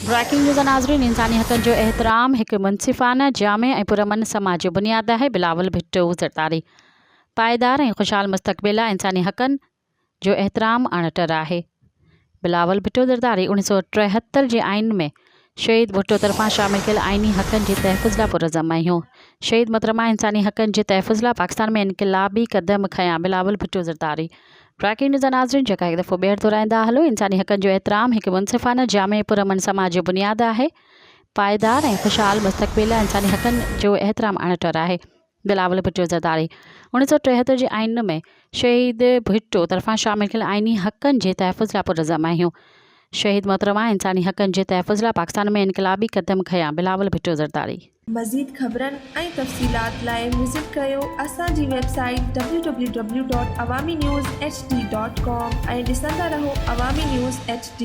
Breaking news नाज़रीन, इंसानी हक़नि जो एहतराम एक मुनसिफ़ाना, जामे ऐं पुरअमन समाज जो बुनियाद है। बिलावल भुट्टो ज़रदारी। पायदार ऐं ख़ुशहाल मुस्तक़बिल इंसानी हक़नि जो एहतराम अणटर आहे। बिलावल भुट्टो ज़रदारी 1973 जे आइन में शहीद भुट्टो तरफ़ां शामिल कयल आइनी हक़नि जे तहफ़ुज़ लाइ पुरज़म आहियूं। शहीद मोहतरमा इंसानी हक़नि जे तहफ़ुज़ लाइ पाकिस्तान में इनक़लाबी क़दम खयां। बिलावल भुट्टो ज़रदारी। ब्रेकिंग न्यूज़ नाज़रीन, जेका हिकु दफ़ो ॿीहर दोहराईंदा हलो, इंसानी हक़नि जो एहतराम हिकु मुनसिफ़ाना, जामे पुरअमन समाज जो बुनियाद आहे। पायदार ऐं ख़ुशहाल मुस्तक़बिल इंसानी हक़नि जो एहतराम अणटर आहे। बिलावल भुट्टो ज़रदारी 1973 जे आइन में शहीद भुट्टो तरफ़ां शामिल कयल आइनी हक़नि जे तहफ़ुज़ लाइ पुरज़म आहियूं। शहीद मोहतरमा इंसानी हक़नि जे तहफ़ुज़ लाइ पाकिस्तान में इनक़लाबी क़दम खयां। बिलावल भुट्टो ज़रदारी। मज़ीद ख़बरनि ऐं तफ़सीलात लाइ विज़िट कयो असांजी वेबसाइट www.awamiNewsHD.com ऐं ॾिसंदा रहो अवामी न्यूज़ HD।